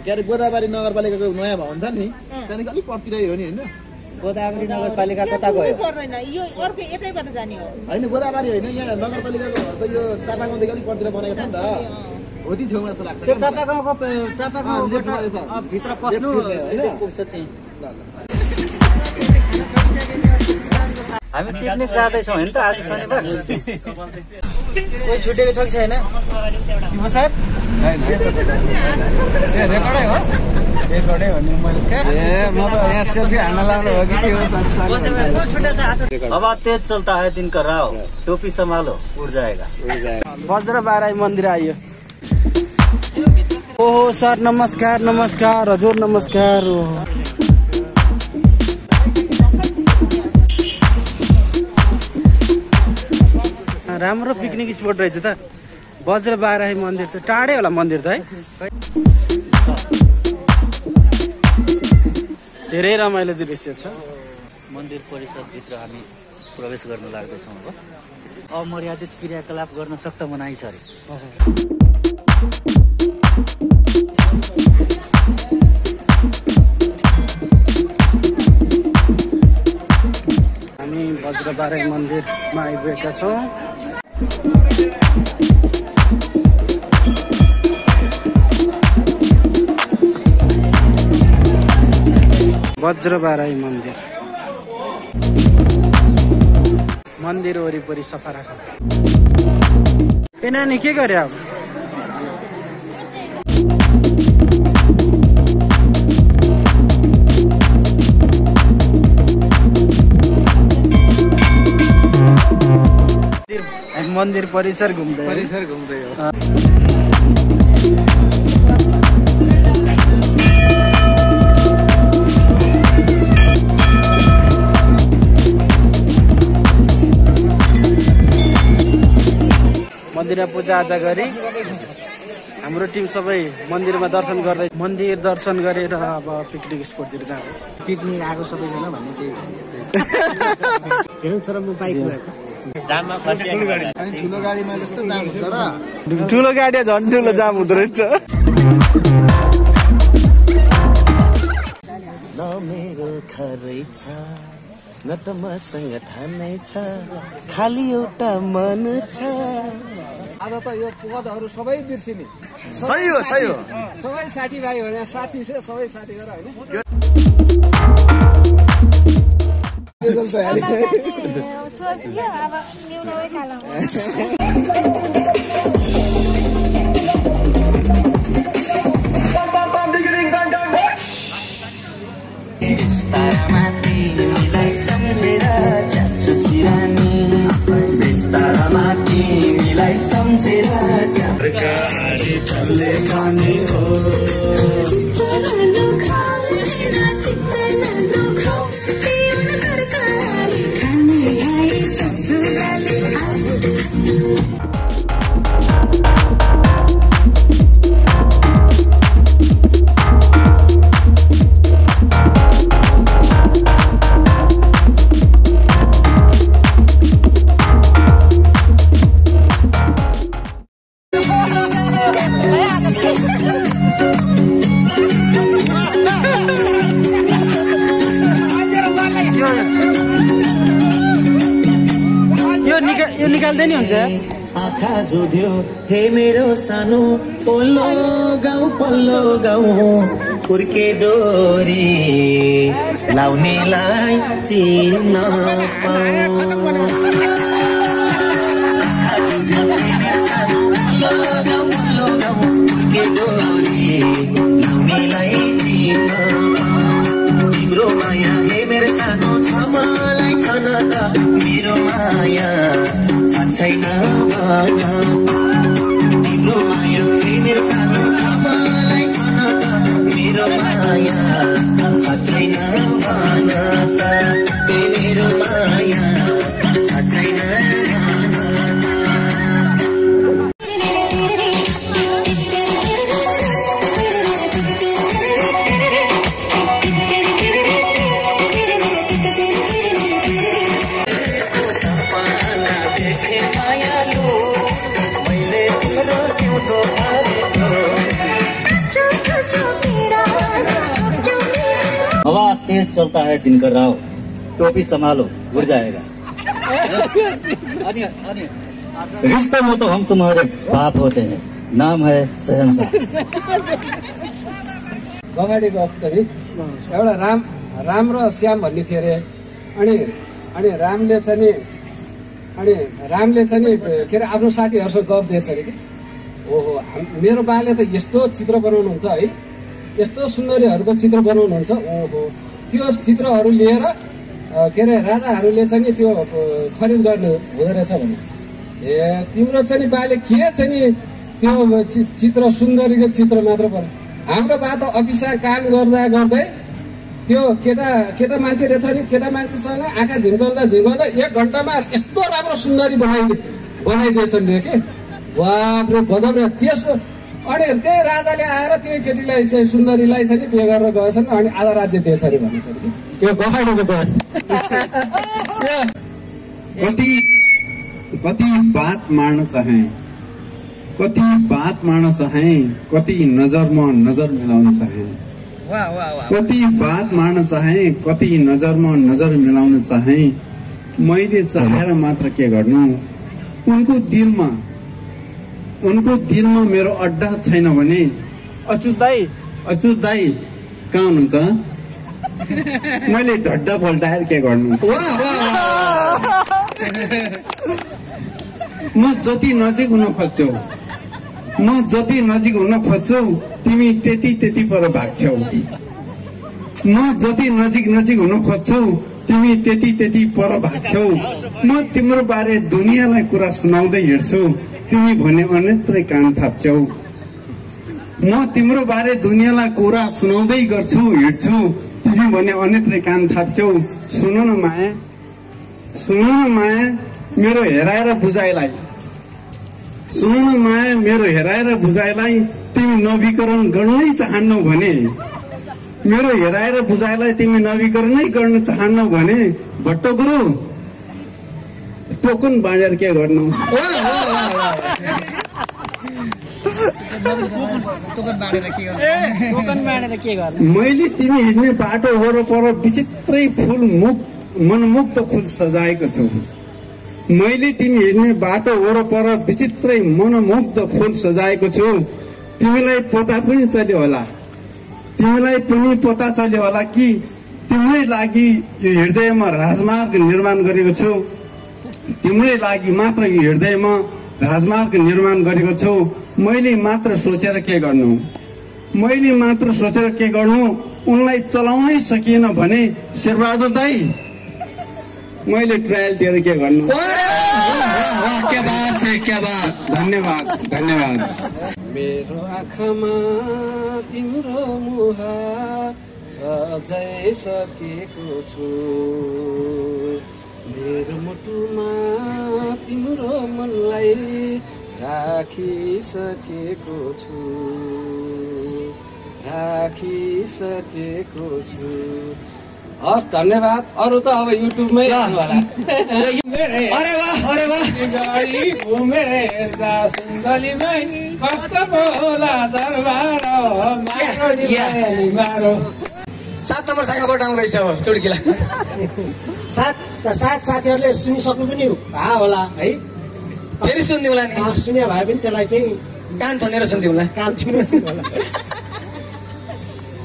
के अरे गोदावरी नगरपालिकाको नयाँ भवन छ नि त्यहाँदेखि अलिक पर्तिरै हो नि हैन गोदावरी नगरपालिका कता गयो पर्दैन यो अर्को यतैबाट जाने हो हैन गोदावरी हैन यहाँ नगरपालिकाको त यो चापागाउँदेखि अलिक पर्तिर बनाएको छ नि त हो ती छेउमा जस्तो लाग्छ त्यो चापागाउँबाट भित्र पस्नु सिधै पुग्छ त्यही हामी पिकनिक जाँदैछौँ होइन त आज शनिबार कोही छुटेको छ कि छैन शिव सर रेकर्डै हो रेकर्डै हो नि मैले म त यहाँ सेल्फी हान्न लाग्नु हो कि के हो अब तेज चलता है दिन का राव टोपी संभालो उड़ जाएगा वज्र बाराई मन्दिर आइयो ओहो सर नमस्कार नमस्कार हजुर नमस्कार राम्रो पिकनिक स्पोट रहेछ त वज्र बाराही मन्दिर त टाढै होला मन्दिर त है धेरै रमाइलो दृश्य छ मन्दिर परिसरभित्र हामी प्रवेश गर्न लाग्दैछौँ अब अमर्यादित क्रियाकलाप गर्न सक्त मनाइ छ अरे हामी वज्र बाराही मन्दिरमा आइपुगेका छौँ वज्र बाराही मन्दिर वरिपरि सफा राख ए नानी के गरे अब मन्दिर परिसर घुम्दै हो मन्दिरमा पूजाआजा गरी हाम्रो टिम सबै मन्दिरमा दर्शन गर्दै मन्दिर दर्शन गरेर अब पिकनिक स्पोटतिर जान्छ पिकनिक आएको सबैजना भन्ने त्यही हेर्नु छ र म बाइकमा जाममा फसिएको अनि ठुलो गाडीमा जस्तो जाम हुन्छ र ठुलो गाडी झन् ठुलो जाम हुँदो रहेछ न मेरो खरै छ न त मसँग थानै छ खाली एउटा मन छ आज त यो पदहरू सबै बिर्सिने सही हो सबै साथीभाइ हो यहाँ साथी छ सबै साथी गरेर होइन तिमीलाई सम्झेर जान्छु सिरानी बिस्तारामा तिमीलाई सम्झेर यो निकाल्दै नि हुन्छ आँखा जोध्यो हे मेरो सानो पल्लो गाउँ कुर्के डोरी लाउनेलाई चिन्न तिम्रो माया हे मेरो सानो छ मलाई छन त मेरो माया छैन तिम्रो माया हे मेरो सानो छ मलाई छन त मेरो माया छैन मेरो माया छैन Cho तेज चलता है दिनकर राव, टोपी संभालो उड़ जाएगा। रिश्तों में तो हम तुम्हारे बाप होते हैं, नाम है शहंशाह। अगाडिको अक्षर एउटा राम र श्याम भन्ने थियो अरे। अनि रामले चाहिँ के अरे आफ्नो साथीहरूसँग गफ दिएछ अरे कि ओहो मेरो बाले त यस्तो चित्र बनाउनुहुन्छ है, यस्तो सुन्दरीहरूको चित्र बनाउनुहुन्छ। ओहो त्यो चित्रहरू लिएर के अरे राजाहरूले चाहिँ त्यो खरिद गर्नु हुँदो रहेछ भने ए तिम्रो चाहिँ बाले के चाहिँ त्यो चित्र सुन्दरीको चित्र मात्र बना। हाम्रो बा त अफिसमा काम गर्दा गर्दै त्यो केटा मान्छे रहेछ नि, केटा मान्छेसँग आँखा झिम्काउँदा 1 घन्टामा यस्तो राम्रो सुन्दरी बनाइदिएछन् रे के। बाफ्रे गजब रे। त्यसको अनि त्यही राजाले आएर त्यो केटीलाई चाहिँ सुन्दरीलाई चाहिँ बिहे गरेर गएछन् अनि आधा राज्य दिएछ अरे भनेछ कि त्यो गहाडीको गफ। कति बात मार्न चाहे, कति नजरमा नजर मिलाउन चाहे, कति बात मार्न चाहे, कति नजरमा नजर मिलाउन चाहे। मैले चाहेर मात्र के गर्नु, उनको दिलमा मेरो अड्डा छैन भने अच्युत दाई कहाँ हुनुहुन्छ? मैले ढड्डा पल्टाएर के गर्नु। म जति नजिक हुन खोज्छौ तिमी त्यति पर भाग्छौ। म जति नजिक हुन खोज्छौ तिमी त्यति पर भाग्छौ। म तिम्रो बारे दुनियाँलाई कुरा सुनाउँदै हिँड्छु, तिमी भने अन्यत्रै कान थाप्छौ। म तिम्रो बारे दुनियाँलाई कुरा सुनाउँदै हिँड्छु, तिमी भने अन्यत्रै कान थाप्छौ। सुन न माया मेरो हेराएर बुझाइलाई तिमी नवीकरण गर्नै चाहन्नौ भने, मेरो हेराएर बुझाइलाई तिमी नवीकरणै गर्न चाहन्नौ भने भट्ट गुरु टोकन बाँडेर के गर्नु। मैले तिमी हिँड्ने बाटो वरपर विचित्रै मनमुक्त फुल सजाएको छु। मैले तिमी हिँड्ने बाटो वरपर विचित्रै मनमुग्ध फुल सजाएको छु। तिमीलाई पता पनि चल्यो होला कि तिम्रै लागि यो हृदयमा राजमार्ग निर्माण गरेको छु। तिम्रै लागि मात्र यो हृदयमा राजमार्ग निर्माण गरेको छु। मैले मात्र सोचेर के गर्नु, उनलाई चलाउनै सकिएन भने शेरबहादुर दाई मैले ट्रायल दिएर के गर्नु। क्या बात। धन्यवाद। मेरो आँखामा तिम्रो मुहार सजाइसकेको छु, मेरो मुटुमा तिम्रो मनलाई राखिसकेको छु। हस् धन्यवाद। अरू त अब युट्युबमै होला। अरे वाह सात नम्बर शाखाबाट आउँदैछ अब चुड्किला। सात साथीहरूले सुनिसक्नु पनि होला है, फेरि सुनिदिउँला नि। सुन्यो भए पनि त्यसलाई चाहिँ कान थनेर सुनिदिउँला।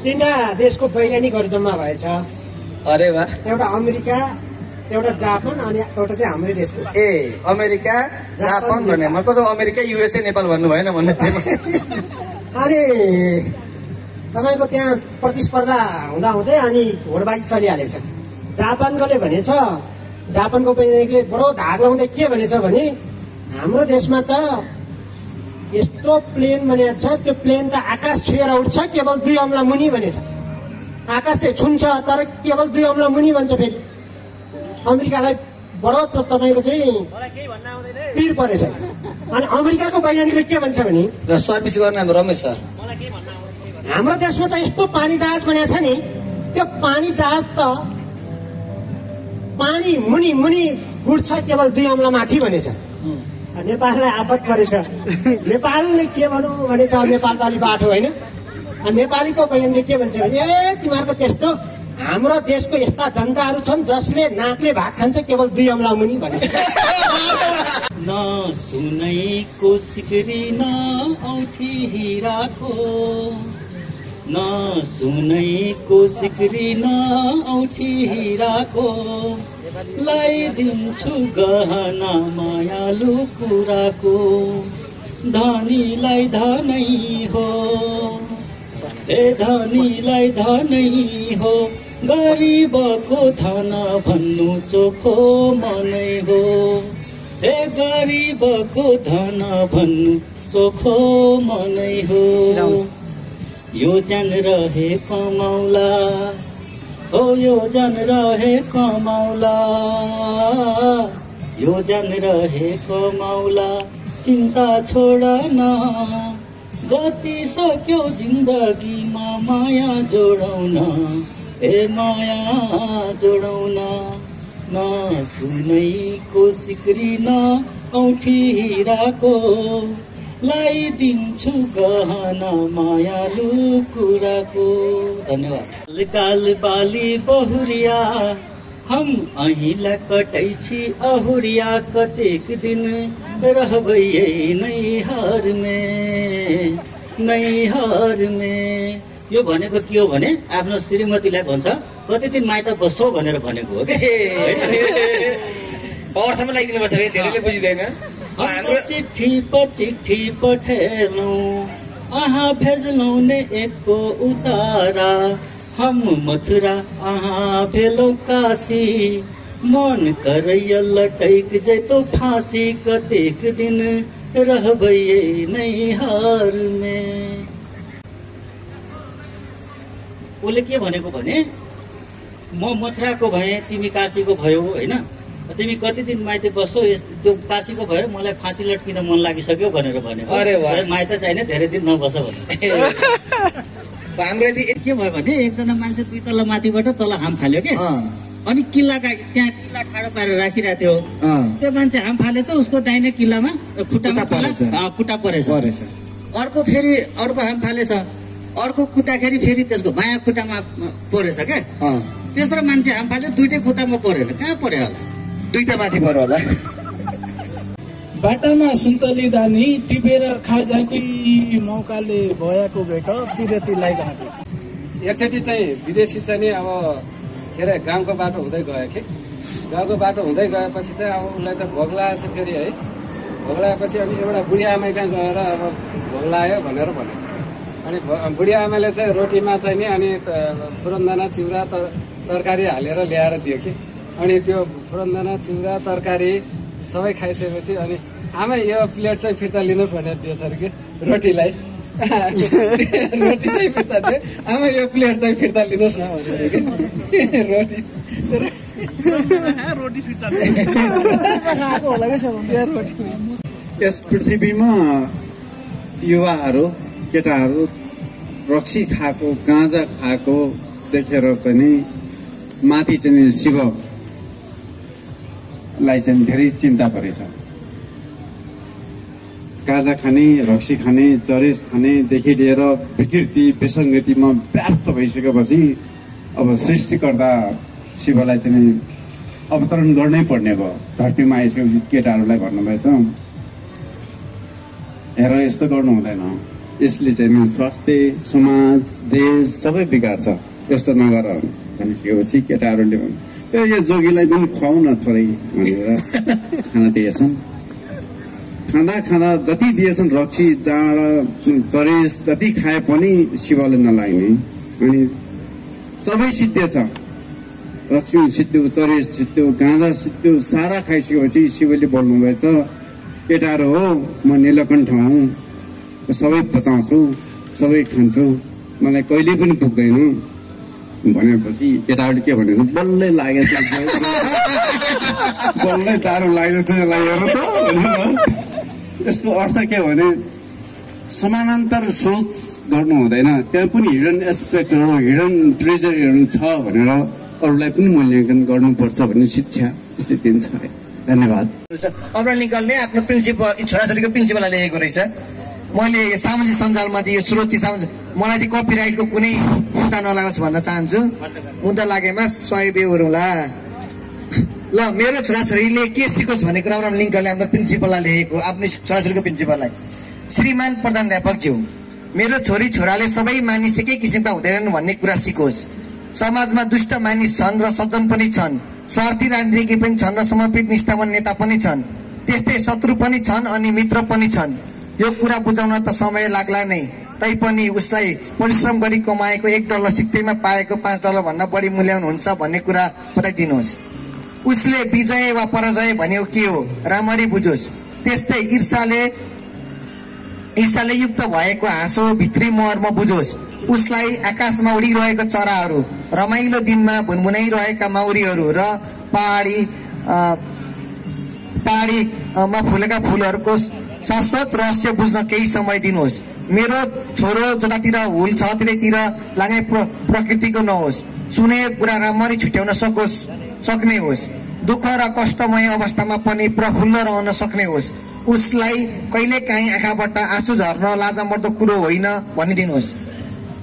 3टा देशको वैज्ञानिकहरू जम्मा भएछ। अरे वाह। एउटा अमेरिका, एउटा जापान अनि एउटा चाहिँ हाम्रै देशको। अमेरिका जापान भन्ने म कस्तो अमेरिका युएसए नेपाल भन्नु भएन भन्ने थियो। अनि तपाईँको त्यहाँ प्रतिस्पर्धा हुँदै अनि होडबाजी चलिहालेछ। जापानकोले भनेछ, जापानको वैज्ञानिकले बडो धाग लाउँदै के भनेछ भने हाम्रो देशमा त यस्तो प्लेन बनेको छ, त्यो प्लेन त आकाश छुएर उठ्छ केवल 2 अम्ला मुनि भनेछ। आकाश चाहिँ छुन्छ तर केवल 2 अम्ला मुनि भन्छ। फेरि अमेरिकालाई बडो तपाईँको चाहिँ पिर परेछ। अनि अमेरिकाको वैज्ञानिकले के भन्छ भने सर्भिस गर्न हाम्रो रमेश सर, हाम्रो देशमा त यस्तो पानी जहाज बनेको छ नि, त्यो पानी जहाज त पानी मुनि गुड्छ केवल 2 अम्ला माथि भनेछ। नेपाललाई आपत परेछ। नेपालले के भनौँ भनेछ, नेपाल त अलि बाटो होइन। नेपालीको वैज्ञानिकले के भन्छ भने तिमीहरूको त्यस्तो हाम्रो देशको यस्ता जनताहरू छन् जसले नाकले भात खान्छ केवल 2 अमला मुनि भने न सुनैको सिक्री न औठी हिराको न सुनैको सिक्री न औठी हिराको लगाइदिन्छु गहना मायालु कुराको धनीलाई धनै हो ए धनीलाई धनै हो गरिबको धन भन्नु चोखो मनै हो ए गरिबको धन भन्नु चोखो मनै हो यो जन रहे कमाउला हो यो जन रहे कमाउला यो जन रहे कमाउला चिन्ता छोड न जति सक्यो जिन्दगीमा माया जोडाउन ए माया जोडाउन न सुनैको सिक्री न औठी हिराको लगाइदिन्छु गहना मायालु कुराको। धन्यवाद। काल बाली बहुरिया हम अहिला कटैछि अहुरिया कतेक दिन रहबै नैहर में यो भनेको के हो भने आफ्नो श्रीमतीलाई भन्छ कति दिन माइत बस्छौ भनेर भनेको हो के अर्थमा लगाइदिनु पर्छ है धेरैले बुझिदैन। हाम्रो चिट्ठी पठेलौं अहाँ भेजलौं ने एको उतारा हम मथुरा अहाँ भेलौ काशी मन करैया लटैक जैतो फांसी कतेक दिन रहबै नैहर में। उसले के भनेको भने म मथुराको भए तिमी काशीको भयो होइन तिमी कति दिन माइती बस्छौ त्यो काशीको भएर मलाई फाँसी लट्किन मन लागिसक्यो भनेर भनेको। अरे वाह माइत चाहिने धेरै दिन नबस भने हाम्रो के भयो भने एकजना मान्छे 2 तला माथिबाट तल हाम फाल्यो के अनि किल्ला त्यहाँ किल्ला ठाडो पारेर राखिरहेको थियो त्यो मान्छे हाम फालेछ उसको दाहिने किल्लामा खुट्टा परेछ अर्को फेरि अर्को हाम फालेछ अर्को कुट्दाखेरि फेरि त्यसको बायाँ खुट्टामा परेछ क्या तेस्रो मान्छे हाम फाल्यो 2टै खुट्टामा परेन कहाँ पर्यो होला 2टा माथि पर्यो होला। बाटामा सुन्तली दानी टिपेर खाँदाकै मौकाले भएको भेट पिरतीलाई जाँदै एकचोटि चाहिँ विदेशी चाहिँ नि अब के अरे गाउँको बाटो हुँदै गयो कि गाउँको बाटो हुँदै गएपछि चाहिँ अब उसलाई त भोग लागेछ फेरि है भोग लागेपछि अनि एउटा बुढी आमा कहाँ गएर अब भोग लाग्यो भनेर भनेछ अनि बुढी आमाले चाहिँ रोटीमा चाहिँ नि अनि फुरन्दना चिउरा तरकारी हालेर ल्याएर दियो कि अनि त्यो फुरन्दना चिउरा तरकारी सबै खाइसकेपछि अनि आमा यो प्लेट चाहिँ फिर्ता लिनुहोस् भनेर दिएछ अरे कि रोटीलाई रोटी चाहिँ फिर्ता दियो आमा यो प्लेट चाहिँ फिर्ता लिनुहोस् न भनेर कि रोटी फिर्ता यस पृथ्वीमा युवाहरू केटाहरू रक्सी खाएको गाँजा खाएको देखेर चाहिँ माथि चाहिँ शिवलाई चाहिँ धेरै चिन्ता परेछ। गाँजा खाने रक्सी खाने चरेस खानेदेखि लिएर विकृति विसङ्गतिमा व्याप्त भइसकेपछि अब सृष्टिकर्ता शिवलाई चाहिँ अवतरण गर्नै पर्ने भयो। धरतीमा आइसकेपछि केटाहरूलाई भन्नुभएछ हेर यस्तो गर्नु हुँदैन यसले चाहिँ स्वास्थ्य समाज देश सबै बिगार्छ यस्तो नगर भनेपछि केटाहरूले भन्नु यो जोगीलाई पनि खुवाउ न थोरै भनेर खाना दिएछन्। खाँदा जति दिएछन् रक्सी जाँड चरेस जति खाए पनि शिवले नलाग्ने अनि सबै सिद्धिएछ रक्सी सिद्धियो चरेस सिद्धियो गाँजा सिद्धियो सारा खाइसकेपछि शिवले बोल्नुभएछ केटाहरू हो म नीलकण्ठ हुँ सबै बचाउँछु सबै खान्छु मलाई कहिले पनि पुग्दैन भनेपछि केटाहरूले के भनेको बल्लै लागेछ बल्लै तारो लागेछ यसलाई हेर त यसको अर्थ के भने समानान्तर सोच गर्नु हुँदैन त्यहाँ पनि हिडन एस्पेक्टहरू हिडन ट्रेजरीहरू छ भनेर अरूलाई पनि मूल्याङ्कन गर्नुपर्छ भन्ने शिक्षा यसले दिन्छ। धन्यवाद। अब्राहम लिङ्कनले आफ्नो प्रिन्सिपल छोराछोरीको प्रिन्सिपललाई लेखेको रहेछ मैले सामाजिक सञ्जालमा यो स्रोत मलाई चाहिँ कपिराइटको कुनै मुद्दा नलागोस् भन्न चाहन्छु। मुद्दा लागेमा सहयोग गरौँला। ल मेरो छोराछोरीले के सिकोस् भन्ने कुरा अब्राहम लिङ्कनले हाम्रो प्रिन्सिपललाई लेखेको, आफ्नै छोराछोरीको प्रिन्सिपललाई। श्रीमान प्रधानाध्यापकज्यू, मेरो छोरी छोराले सबै मानिस एकै किसिमका हुँदैनन् भन्ने कुरा सिकोस्। समाजमा दुष्ट मानिस छन् र सज्जन पनि छन्, स्वार्थी राजनीति पनि छन् र समर्पित निष्ठावान नेता पनि छन्, त्यस्तै शत्रु पनि छन् अनि मित्र पनि छन्। यो कुरा बुझाउन त समय लाग्ला नै, तैपनि उसलाई परिश्रम गरी कमाएको $1 सिक्दैमा पाएको $5 भन्दा बढी मूल्याङ्कन हुन्छ भन्ने कुरा बताइदिनुहोस्। उसले विजय वा पराजय भनेको के हो राम्ररी बुझोस्। त्यस्तै ईर्ष्याले युक्त भएको हाँसो भित्री मर्म बुझोस्। उसलाई आकाशमा उडिरहेका चराहरू, रमाइलो दिनमा भुनभुनाइरहेका माउरीहरू र पहाडीमा फुलेका फुलहरूको शाश्वत रहस्य बुझ्न केही समय दिनुहोस्। मेरो छोरो जतातिर हुल छ त्यतैतिर लाग्ने प्रकृतिको नहोस्। सुनेको कुरा राम्ररी छुट्याउन सक्ने होस्। दुःख र कष्टमय अवस्थामा पनि प्रफुल्ल रहन सक्ने होस्। उसलाई कहिलेकाहीँ आँखाबाट आँसु झर्न लाजमर्दो कुरो होइन भनिदिनुहोस्।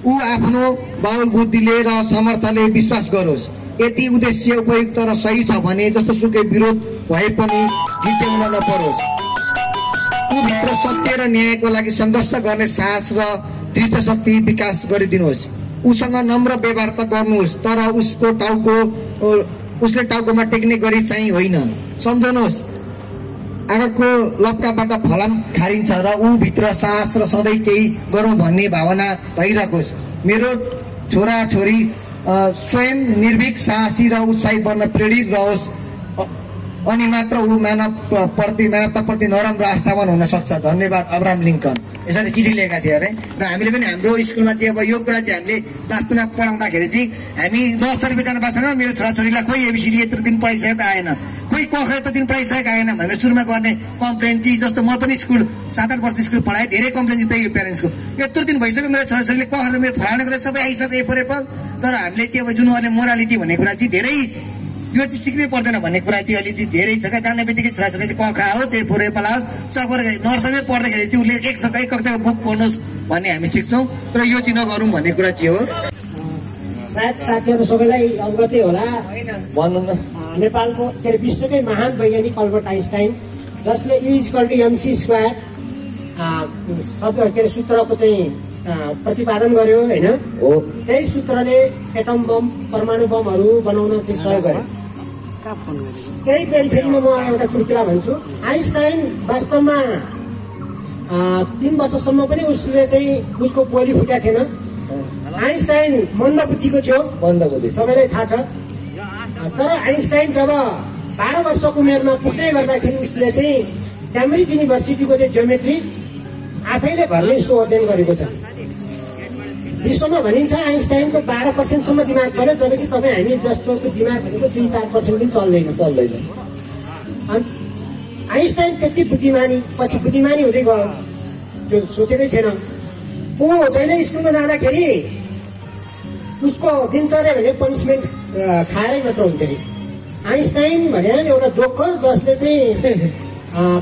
ऊ आफ्नो बाहुल बुद्धिले र समर्थले विश्वास गरोस्। यदि उद्देश्य उपयुक्त र सही छ भने जस्तो सुकै विरोध भए पनि गिच्याउन नपरोस्। ऊभित्र सत्य र न्यायको लागि सङ्घर्ष गर्ने साहस र दृढ शक्ति विकास गरिदिनुहोस्। उसँग नम्र व्यवहार त गर्नुहोस्, तर उसले टाउकोमा टेक्ने गरी चाहिँ होइन। सम्झनुहोस्, आगोको लप्काबाट फलाम खारिन्छ र ऊ भित्र साहस र सधैँ केही गरौँ भन्ने भावना भइरहोस्। मेरो छोराछोरी स्वयं निर्भीक, साहसी र उत्साही बन्न प्रेरित रहोस् अनि मात्र ऊ मानवताप्रति नरम र आस्थावान हुन सक्छ। धन्यवाद अब्राहम लिङ्कन। यसरी चिठी लेखेका थिए अरे। र हामीले पनि हाम्रो स्कुलमा चाहिँ अब यो कुरा चाहिँ हामीले वास्तवमा पढाउँदाखेरि चाहिँ हामी नर्सरीमा जानु पाएको छैन। मेरो छोराछोरीलाई कोही एबिसिडी यत्रो दिन पढाइसकेको आएन, कोही क ख यत्रो दिन पढाइसकेको आएन भनेर सुरुमा गर्ने कम्प्लेन चाहिँ, जस्तो म पनि स्कुल 7-8 वर्ष स्कुल पढाएँ, धेरै कम्प्लेन चाहिँ त्यही प्यारेन्ट्सको, यत्रो दिन भइसक्यो मेरो छोराछोरीले क ख मेरो फलानेको सबै आइसक्यो एफोरेपल, तर हामीले चाहिँ अब जुन अहिले मोरालिटी भन्ने कुरा चाहिँ धेरै यो चाहिँ सिक्नै पर्दैन भन्ने कुरा चाहिँ अलि चाहिँ धेरै छ क्या। जाने बित्तिकै छोराछोरी चाहिँ कखा आओस् एफोरेपल आओस् सबै नर्सरीमै पढ्दाखेरि चाहिँ उसले एक कक्षाको बुक पढ्नुहोस् भन्ने हामी सिक्छौँ, तर यो चाहिँ नगरौँ भन्ने कुरा चाहिँ हो। सायद साथीहरू सबैलाई अवगतै होला, भन्नु न। नेपालको के अरे विश्वकै महान वैज्ञानिक अल्बर्ट आइन्स्टाइन, जसले U=mc² शब्द के अरे सूत्रको चाहिँ प्रतिपादन गर्यो होइन। हो, त्यही सूत्रले एटम बम परमाणु बमहरू बनाउन चाहिँ सहयोग गर्यो। त्यही फेरिमा म एउटा चुटकुला भन्छु। आइन्स्टाइन वास्तवमा 3 वर्षसम्म पनि उसले चाहिँ उसको बोली फुटेको थिएन। आइन्स्टाइन मन्द बुद्धिको थियो, सबैलाई थाहा छ। तर आइन्स्टाइन जब 12 वर्षको उमेरमा पुग्दै गर्दाखेरि उसले चाहिँ क्याम्ब्रिज युनिभर्सिटीको चाहिँ ज्योमेट्री आफैले घरमै यसो अध्ययन गरेको छ। विश्वमा भनिन्छ आइन्स्टाइनको 12% दिमाग पऱ्यो, जबकि तपाईँ हामी जस्तोको दिमाग भनेको 3-4% पनि चल्दैन। आइन्स्टाइन त्यति बुद्धिमानी, पछि बुद्धिमानी हुँदै गयो, त्यो सोचेकै थिएन। ऊ जहिले स्कुलमा जाँदाखेरि उसको दिनचर्या भने पनिसमेन्ट खाएरै मात्र हुन्थ्यो अरे। आइन्स्टाइन भने एउटा जोकर जसले चाहिँ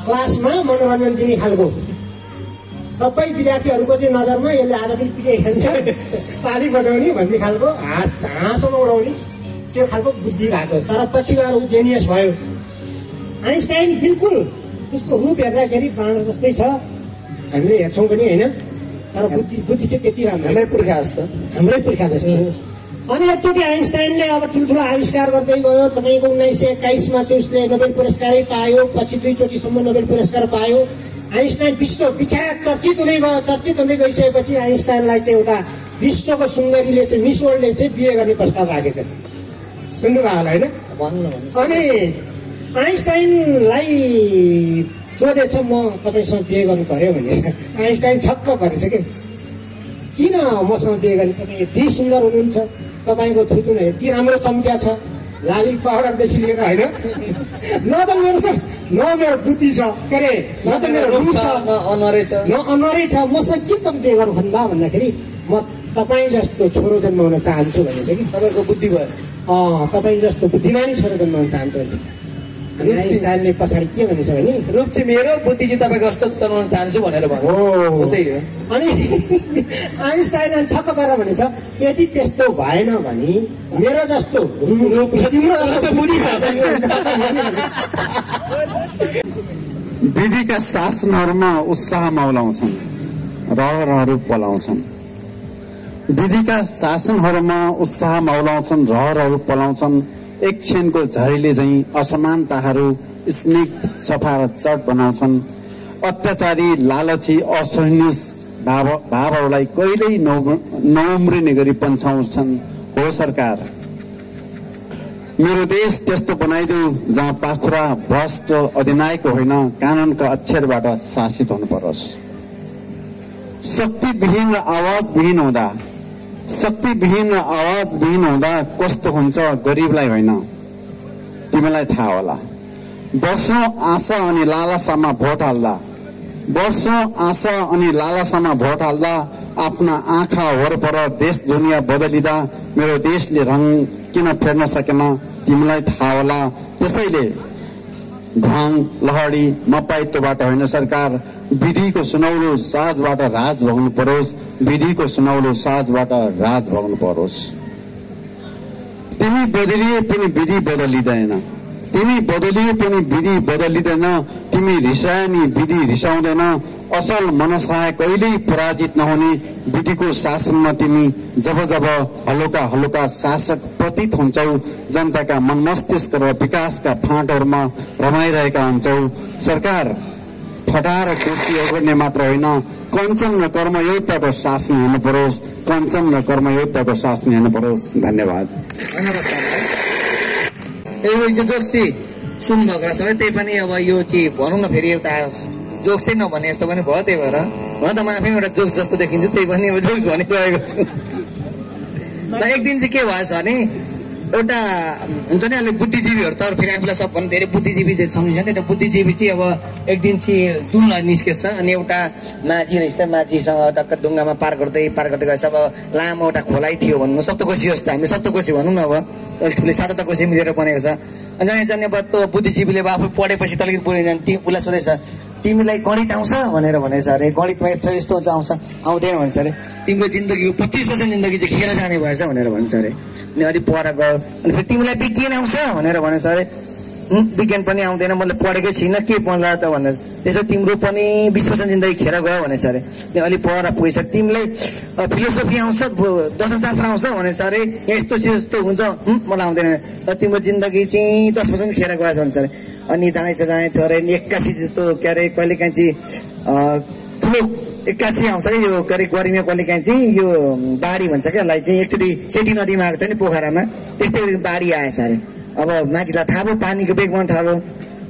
क्लासमा मनोरञ्जन दिने खालको, सबै विद्यार्थीहरूको चाहिँ नजरमा यसले आज पनि पिटाइ खान्छ, ताली बजाउने भन्ने खालको, हाँसोमा उडाउने त्यो खालको बुद्धि भएको। तर पछि गएर ऊ जेनियस भयो। आइन्स्टाइन बिल्कुल उसको रूप हेर्दाखेरि बाँदर जस्तै छ, हामीले हेर्छौँ पनि होइन, तर बुद्धि चाहिँ त्यति राम्रो, हाम्रै पुर्खा जस्तो। अनि एकचोटि आइन्स्टाइनले अब ठुल्ठुलो आविष्कार गर्दै गयो। तपाईँको 1921मा चाहिँ उसले नोबेल पुरस्कारै पायो, पछि 2 चोटिसम्म नोबेल पुरस्कार पायो। आइन्स्टाइन विश्व विख्यात चर्चित हुँदै गयो। चर्चित हुँदै गइसकेपछि आइन्स्टाइनलाई चाहिँ एउटा विश्वको सुन्दरीले चाहिँ मिस वर्ल्डले चाहिँ बिहे गर्ने प्रस्ताव राखेको छ। सुन्नुभयो होला होइन? अनि आइन्स्टाइनलाई सोधेछ म तपाईँसँग बिहे गर्नु पर्यो भने। आइन्स्टाइन छक्क परेछ कि किन मसँग बिहे गर्ने, तपाईँ यति सुन्दर हुनुहुन्छ, तपाईँको थुतुन यति राम्रो चम्किया छ, लाली पाउडरदेखि लिएर होइन, न त मेरो बुद्धि छ के अरे, न त मेरो रूप छ, न अनुहारै छ, मसँग के तपाईँ बिहे गर्नु भन्नुभयो भन्दाखेरि म तपाईँ जस्तो छोरो जन्माउन चाहन्छु भनेछ कि। तपाईँको बुद्धि भयो, तपाईँ जस्तो बुद्धिमानी छोरो जन्माउन चाहन्छु भनेछ। आइन्स्टाइनले पछाडि के भनेछ भने रूप चाहिँ मेरो, बुद्धि चाहिँ तपाईँको जस्तो बनाउन चाहन्छु भनेर भन्नु। त्यही हो। अनि आइन्स्टाइनले छक्क गरेर भनेछ यदि त्यस्तो भएन भने मेरो जस्तो रूप तिम्रो जस्तो बुद्धि विधिका शासनहरूमा उत्साह मौलाउँछन्, रहरहरू पलाउँछन्। विधिका शासनहरूमा उत्साह मौलाउँछन्, रहरहरू पलाउँछन्। एक क्षणको झरीले झैं असमानताहरू स्निग्ध सफा र चट बनाउँछन्। अत्याचारी, लालची, असहनीय भावहरूलाई कहिल्यै नउम्रिने गरी पन्छाउँछन्। हो सरकार, मेरो देश त्यस्तो बनाइदेऊ जहाँ पाखुरा भ्रष्ट अधिनायक होइन, कानूनका अक्षरबाट शासित हुनु परोस्। शक्तिविहीन र आवाजविहीन हुँदा कस्तो हुन्छ गरिबलाई होइन, तिमीलाई थाहा होला। वर्षौं आशा अनि लालसामा भोट हाल्दा आफ्ना आँखा वरपर देश दुनियाँ बदलिँदा मेरो देशले रङ किन फेर्न सकेन तिमीलाई थाहा होला। त्यसैले ढाङ लहडी मपाइतोबाट होइन सरकार, विधिको सुनौलो साजबाट राज भोग्नु परोस्। विधिको सुनौलो साजबाट राज भोग्नु परोस्। तिमी बदलिए पनि विधि बदलिँदैन। तिमी रिसाए नि विधि रिसाउँदैन। असल मनसाय कहिल्यै पराजित नहुने विधिको शासनमा तिमी जब हलुका शासक प्रतीत हुन्छौ, जनताका मन मस्तिष्क र विकासका फाँटहरूमा रमाइरहेका हुन्छौ। सरकार फटाएर कुर्सी ओगर्ने मात्र होइन, कञ्चन र कर्मयोद्धाको शासन हुनु परोस्। धन्यवाद। यो जोक्सी सुन्नुभएको रहेछ है। त्यही पनि अब यो चाहिँ भनौँ न फेरि एउटा जोक्सै नभने जस्तो पनि भयो। त्यही भएर त म आफै एउटा जोक्स जस्तो देखिन्छु, त्यही पनि अब जोक्स भनिरहेको छु। र एक दिन चाहिँ के भएछ भने एउटा हुन्छ नि अलिक बुद्धिजीवीहरू त फेरि आफूलाई सबभन्दा धेरै बुद्धिजीवी सम्झिन्छ नि। त्यो बुद्धिजीवी चाहिँ अब एक दिन चाहिँ डुल्न निस्केछ। अनि एउटा माझी रहेछ, माझीसँग टक्क डुङ्गामा पार गर्दै गएछ। अब लामो एउटा खोलाइ थियो भन्नु, सप्तकोशी जस्तो, हामी सप्तकोशी भनौँ न। अब अलिक ठुलो 7 कोशी मिलेर बनेको छ। अनि जाने अब त्यो बुद्धिजीवीले अब आफू पढेपछि त अलिकति बुढिँदैन, उसलाई सोधेछ तिमीलाई गणित आउँछ भनेर भनेछ अरे। गणितमा यस्तो आउँछ, आउँदैन भन्छ अरे। तिम्रो जिन्दगी 25% जिन्दगी चाहिँ खेर जाने भएछ भनेर भन्छ अरे। अनि अलिक पर गयो। अनि फेरि तिमीलाई विज्ञान आउँछ भनेर भनेछ अरे। विज्ञान पनि आउँदैन, मैले पढेकै छैन, के पढ्ला त भनेर। त्यसो तिम्रो पनि 20% जिन्दगी खेर गयो भनेछ अरे। अनि अलिक पर पुगेछ। तिमीलाई फिलोसफी आउँछ, दर्शनशास्त्र आउँछ भनेछ अरे। यस्तो हुन्छ, मलाई आउँदैन। र तिम्रो जिन्दगी चाहिँ 10% खेर गएछ भन्छ अरे। अनि जाने थियो अरे। 81 जस्तो के अरे कहिलेकाहीँ चाहिँ ठुलो 81 आउँछ कि यो के अरे गर्मीमा कहिलेकाहीँ चाहिँ यो बाढी भन्छ क्या यसलाई चाहिँ। एकचोटि सेठी नदीमा आएको थियो नि पोखरामा, त्यस्तै बाढी आएछ अरे। अब मान्छेलाई थाहा भयो पानीको बेग बन्न थाल्यो।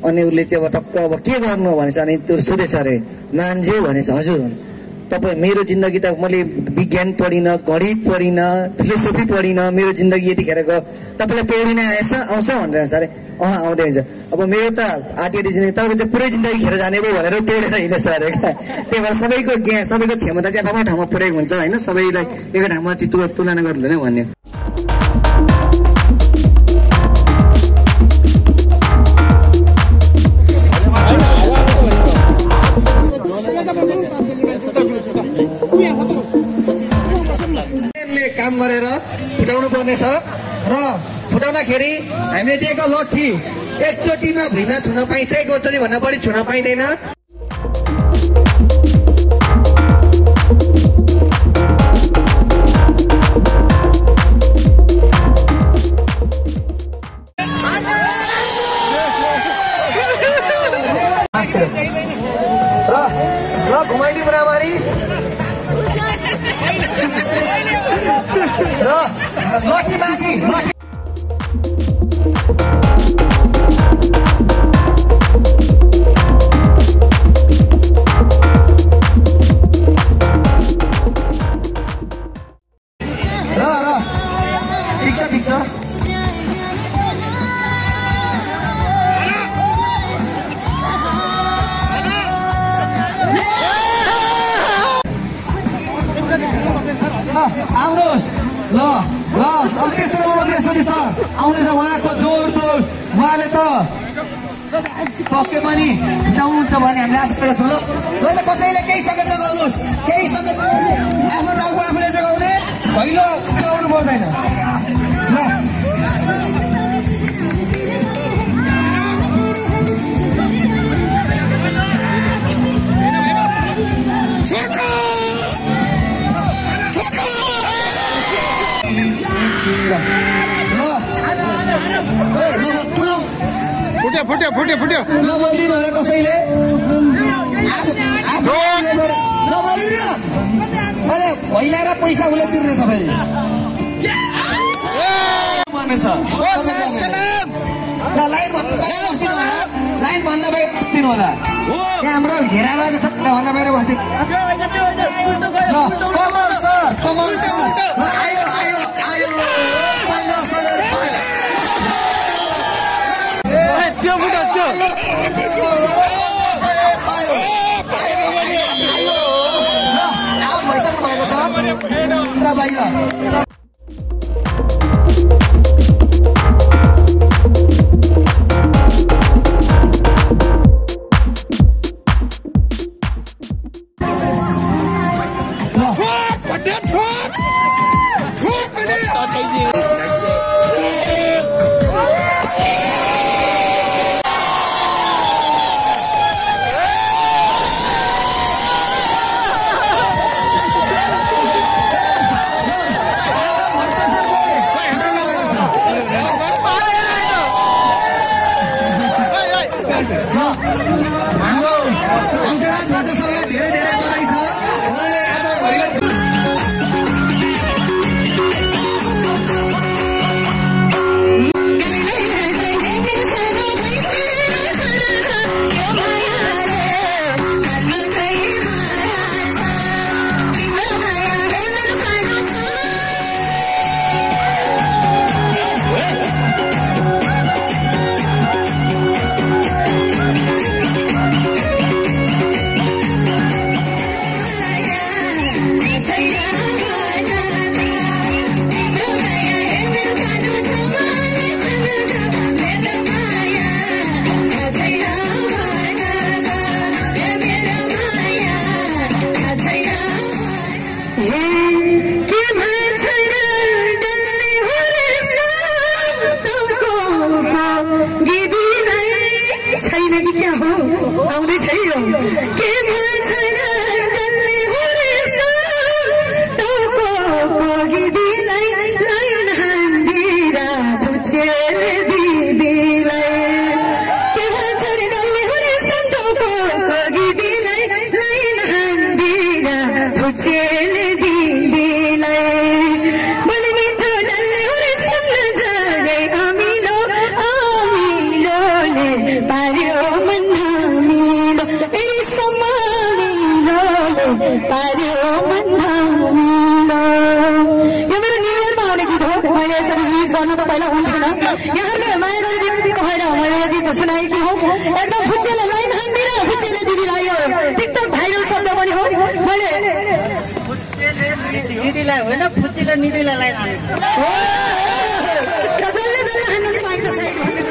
अनि उसले चाहिँ अब टक्क अब के गर्नु भनेछ। अनि त्यो सोधेछ अरे मान्छे भनेछ, हजुर तपाईँ मेरो जिन्दगी त मैले विज्ञान पढिनँ, गणित पढिनँ, फिलोसफी पढिनँ, मेरो जिन्दगी यतिखेर गयो, तपाईँलाई पौडिन आउँछ भनेर अरे। आउँदै हुन्छ। अब मेरो त आधी जिन्दगी, तपाईँको चाहिँ पुरै जिन्दगी खेर जाने भयो भनेर पौडेर हिँडेछ अरे क्या। त्यही भएर सबैको ज्ञान, सबैको क्षमता चाहिँ आफ्नो ठाउँमा पुऱ्याएको हुन्छ होइन। सबैलाई एकै ठाउँमा चाहिँ तुलना गर्नुहुँदैन भन्ने। काम गरेर फुटाउनु पर्नेछ र फुटाउँदाखेरि हामीले दिएको लट्ठी एकचोटिमा भुइँमा छुन पाइन्छ, एकचोटि भन्दा बढी छुन पाइँदैन। र घुमाइदिउँ रामारी र लट्ठी माथि ठिक छ आउनुहोस्। ल ल अब तेस्रो सर आउनेछ। उहाँको जोड उहाँले त पक्कै पनि जाउनुहुन्छ भने हामीले आशा गर्छौँ। ल त कसैले केही सङ्गत नगाउनुहोस्, केही सङ्गत आफ्नो टाउको आफूले जगाउने, भैलो गाउनु पर्दैन। ल फुट्यो नबोलिदिनु होला कसैले, अरे पहिला र पैसा उसले तिर्नेछ फेरि लाइन भन्दा बाहिर बस्दिनु होला। यहाँ हाम्रो घेरामा भन्दा बाहिर बस्दिनु। कमल सर आयो 15 सर बाहिर दिदीलाई होइन फुच्चीले निदीलाई लाइन हानेको मलाई मन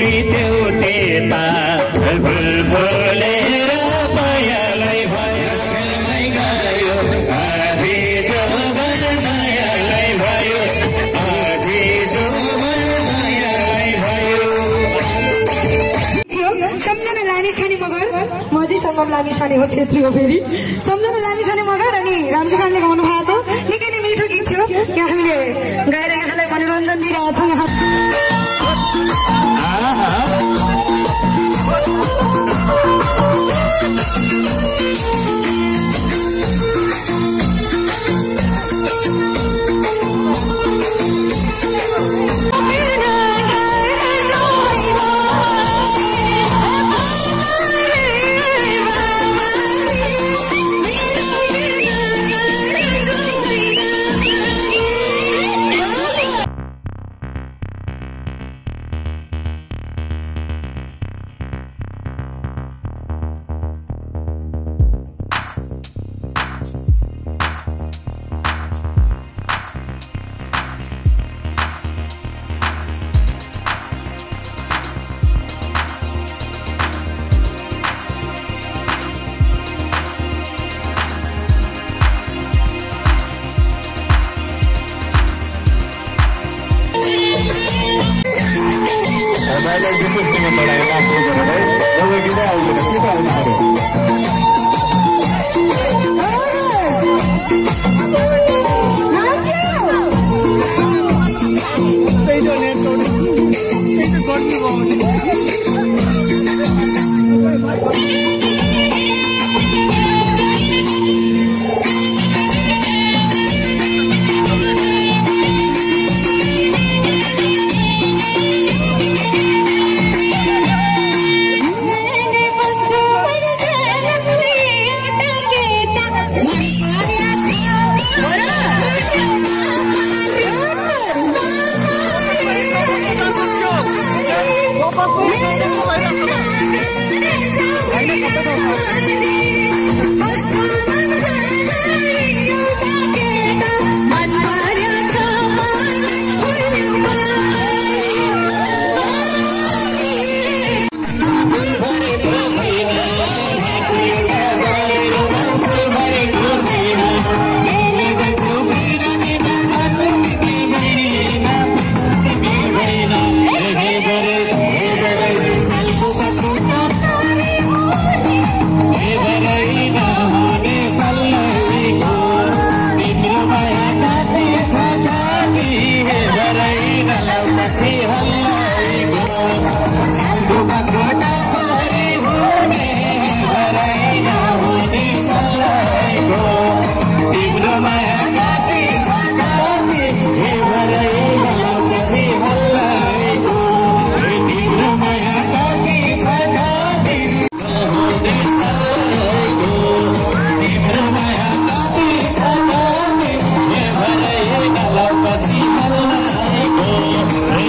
देउतेता बुलबुलेर मायालाई भयो खेलमै गयो आधी जोवन मायालाई भयो आधी जोवन मायालाई भयो। सम्झना लामिछाने मगर म चाहिँ सङ्गम लामिछाने हो क्षेत्री हो फेरि सम्झना लामिछाने मगर अनि रामजी खानले गाउनु भएको निकै नै मिठो गीत थियो यहाँ हामीले गाएर यहाँलाई मनोरञ्जन दिइरहेछौँ। मैले विशेष किन पढाएको लास्ट गरेर है जब गिटार आउँदैन छिटो आउनु पर्यो।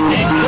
Thank you.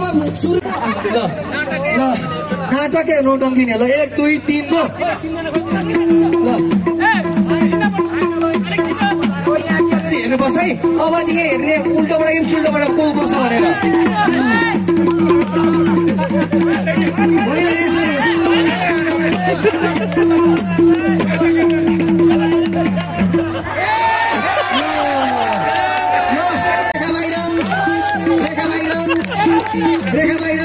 अब सुरु ल नाटकै नौटङ्की नि ल 1 2 3 गो ल हेर्नुपर्छ है अब यहाँ हेर्ने उल्टोबाट चुल्टोबाट को बस्छ भनेर रेखा बाहिर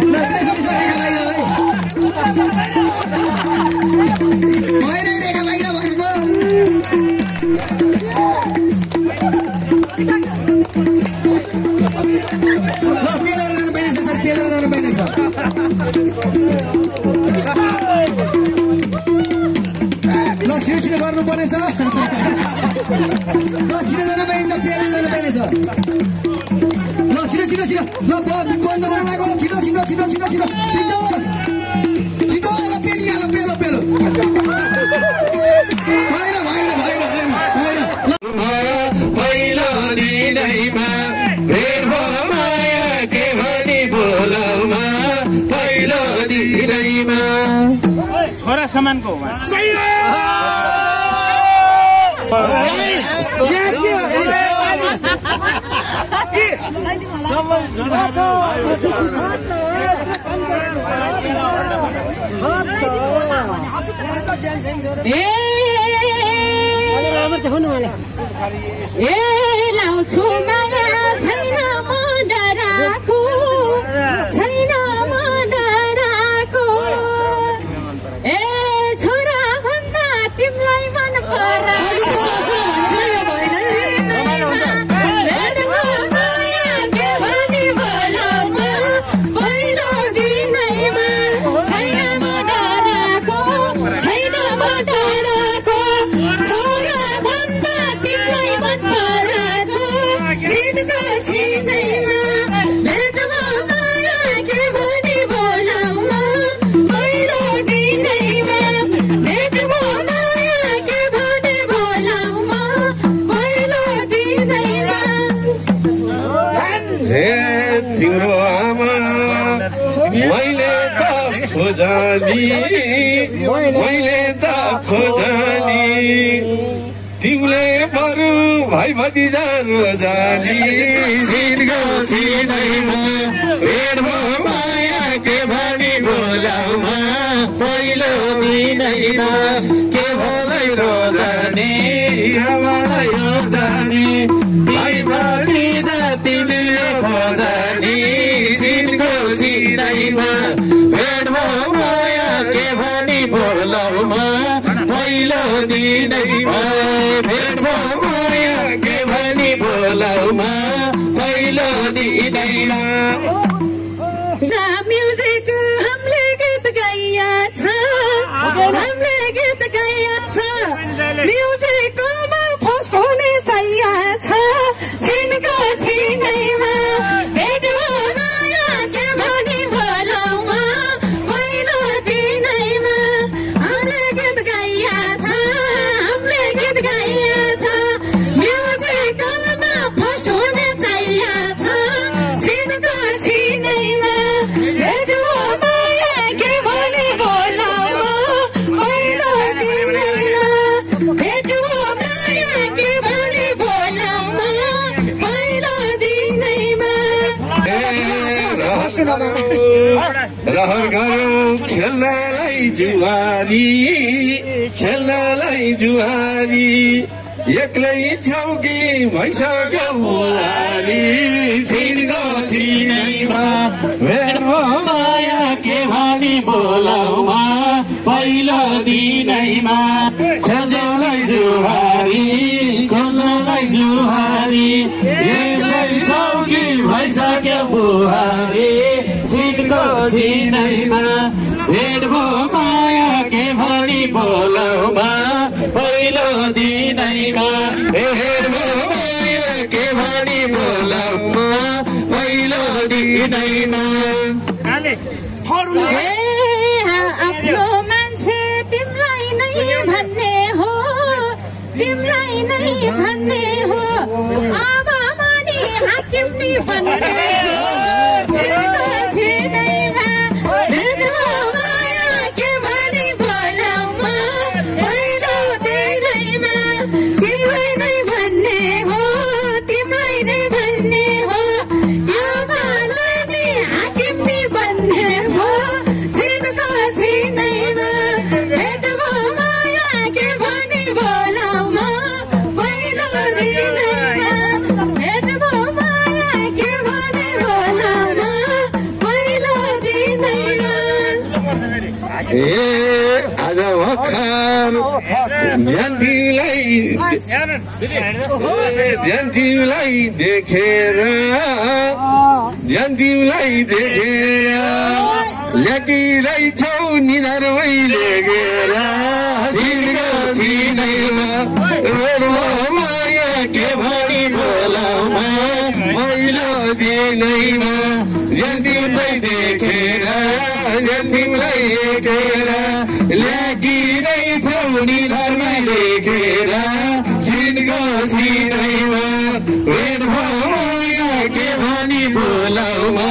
ल रेखा बाहिर है होइन रेखा बाहिर भनेको ल पेलेर जानु पाइने छ सर पेलेर जानु पाइने छ ल छिटो छिटो गर्नुपर्ने छ ल छिटो जानु पाइने छ पेलेर जानु पाइने छ ल छिटो छिटो छिटो ल बन्द गर्न लाग्यो छिटो छिटो छिटो छिटो छिटो छिटो छिटो ल पेलिहाल पेलो पेलो भएर भएर भएर भएर पहिलो दिनैमा भेट भयो माया के भनी बोलाउमा पहिलो दिनैमा छोरा समानको सही लाउँछु माया छैन म डराको छैन म डराको ए छोरा भन्दा तिमीलाई मन पर्छ मैले त खोजानी तिमीले बरु भाइ भतिजा रोजानी छिनको छिनैमा भेट भयो माया के भनी बोलाउमा पहिलो दिनैमा के भलै रोजानी मलाई रोजानी भाइ भतिजा तिमीले खोजानी छिनको छिनैमा भेट भयो माया के भनी बोलाउमा पहिलो दिनैमा भेट भयो माया के भनी बोलाउमा पहिलो दिनैमा म्युजिक हामीले गीत गाइया छ हामीले गीत गाइया छ म्युजिकमा फर्स्ट हुने चाहिया छ छिनको छिनैमा भेट भयो माया के भनी बोलाउमा पहिलो दिनैमा हामीले गीत गाइया छ हामीले गीत गाइया छ म्युजिकमा फर्स्ट हुने चाहिया छ छिनको छिनैमा भेट भयो माया के भनी बोलाउमा पहिलो दिनैमा भेट भयो माया के भनी बोलाउमा पहिलो दिनैमा रहर गरौँ खेल्नलाई जुवारी खेल्नलाई जुवारी एक्लै छौकी भइसक्यो बुहारी छिनको छिनैमा भेट भयो माया के भनी बोलाउमा पहिलो दिनैमा खोज्नलाई जुहारी खोज्नलाई जुहारी एक्लै छौकी भइसक्यो बुहारी छिनको छिनैमा भेट भयो माया के भनी बोलाउमा पहिलो दिनैमा भेट भयो माया के भनी बोलाउमा पहिलो दिनैमा आफ्नो मान्छे तिमीलाई नै भन्ने हो तिमीलाई नै भन्ने हो अब मानि हाकिम नि भन्ने छिनको छिनैमा भेट भयो माया के भनी बोलाउमा पहिलो दिनैमा तिमीलाई नै भन्ने हो तिमीलाई नै भन्ने हो यो मालाई नि हाकिम नि भन्ने हो छिनको छिनैमा भेट भयो माया के भनी बोलाउमा पहिलो दिनैमा भेट भयो माया के भनी बोलाउमा पहिलो दिनैमा आज भर्खर ज्यान तिमीलाई देखेर ल्याकिरहेछौ निधारमै लेखेर छिनको छिनैमा माया के भनी बोलाउमा पहिलो दिनैमा ज्यान तिमीलाई देखेर ल्याकिरहेछौ निधारमै लेखेर छिनको छिनैमा भेट भयो माया के भनी बोलाउमा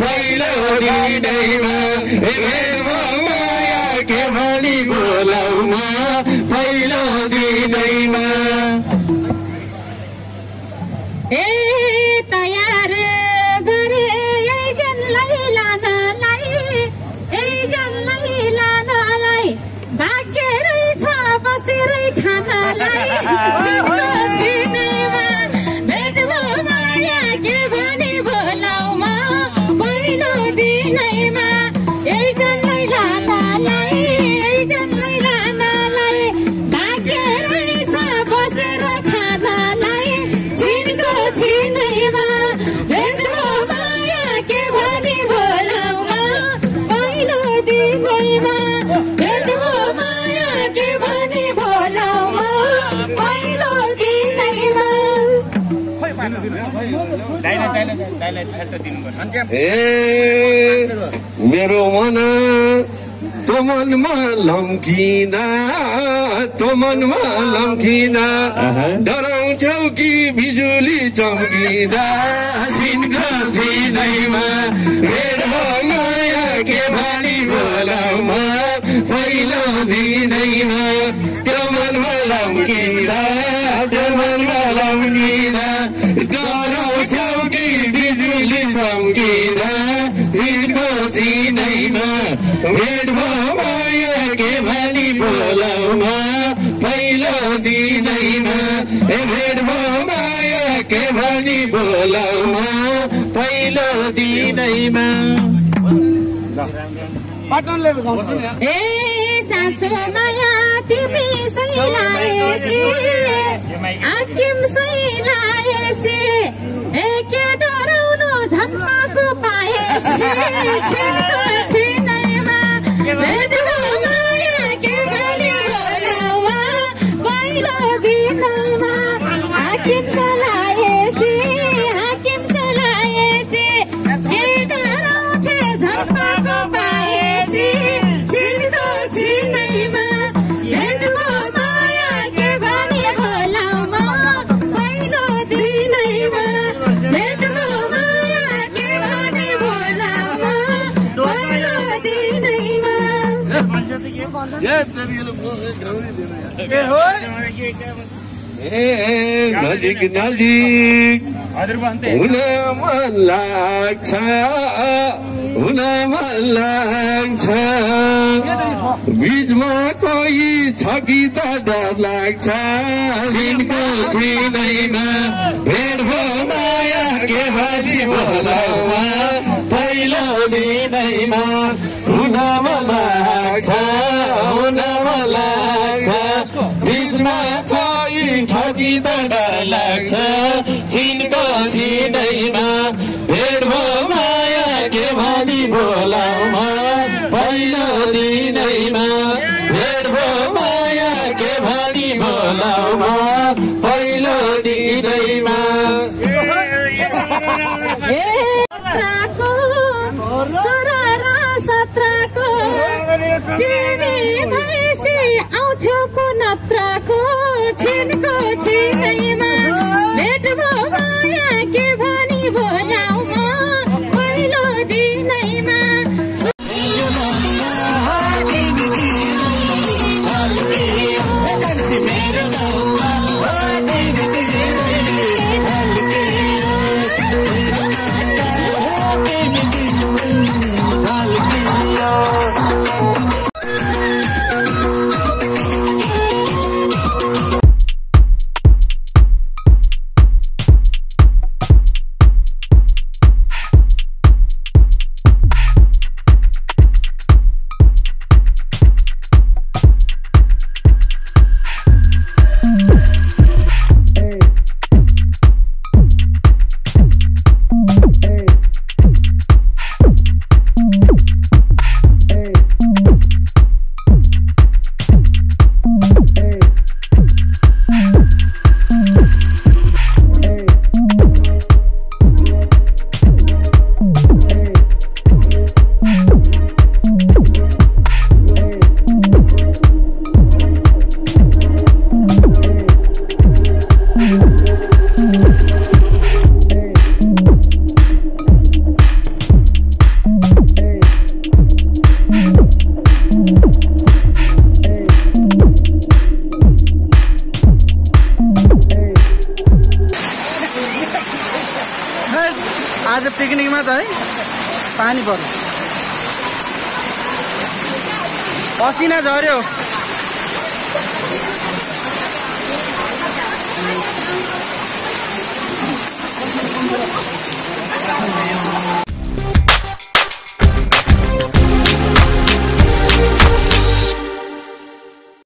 पहिलो दिनैमा भेट भयो माया के भनी बोलाउमा पहिलो दिनैमा ए तयार गरे एजनलाई लानलाई भाग्य रहेछ बसेरै खानलाई छिनको छिनैमा भेट भयो माया के भनी बोलाउमा पहिलो दिनैमा एजनलाई लानलाई भाग्य रहेछ बसेर खानलाई छिनको छिनैमा भेट भयो माया के भनी बोलाउमा पहिलो दिनैमा भेट भयो माया के भनी बोलाउमा पहिलो दिनैमा मेरो मन तो मनमा लम्किँदा डराउँछौ कि बिजुली चम्किँदा छिनको छिनैमा भेट भयो माया के भनी बोलाउमा पहिलो दिनैमा त्यो मनमा लम्किँदा डराउँछौ कि बिजुली चम्किँदा छिनको छिनैमा भेट भयो माया के भनी बोलाउमा पहिलो दिनैमा भेट भयो माया के भनी बोलाउमा पहिलो दिनैमा ए साँचो माया तिमी सैलाएसी आकिम सैलाएसी ए के डराउनु झन्माको पाएसी छिनको छिनैमा भेट भयो माया के भनी बोलाउमा पहिलो दिनैमा हाकिम सलाएसी के डराउँथे झन्माको पाएसी छिनको छिनैमा भेट भयो माया के भनी बोलाउमा पहिलो दिनैमा भेट भयो माया के भनी बोलाउमा पहिलो दिनैमा नजिक हुन मन लाग्छ बीचमा कोही छ कि त डर लाग्छ छिनको छिनैमा भेट भयो माया के भनी बोलाउमा पहिलो दिनैमा हुन मन लाग्छ बीचमा कोही छ कि त डर लाग्छ छिनको छिनैमा भेट भयो माया के भनी बोलाउमा पहिलो दिनैमा भेट भयो माया के भनी बोलाउमा पहिलो दिनैमा तिमी भैँसी आउँथ्यौ कुनत्राको छिनको छिनैमा भेट भयो माया के भनी बोल पसिना झर्यो।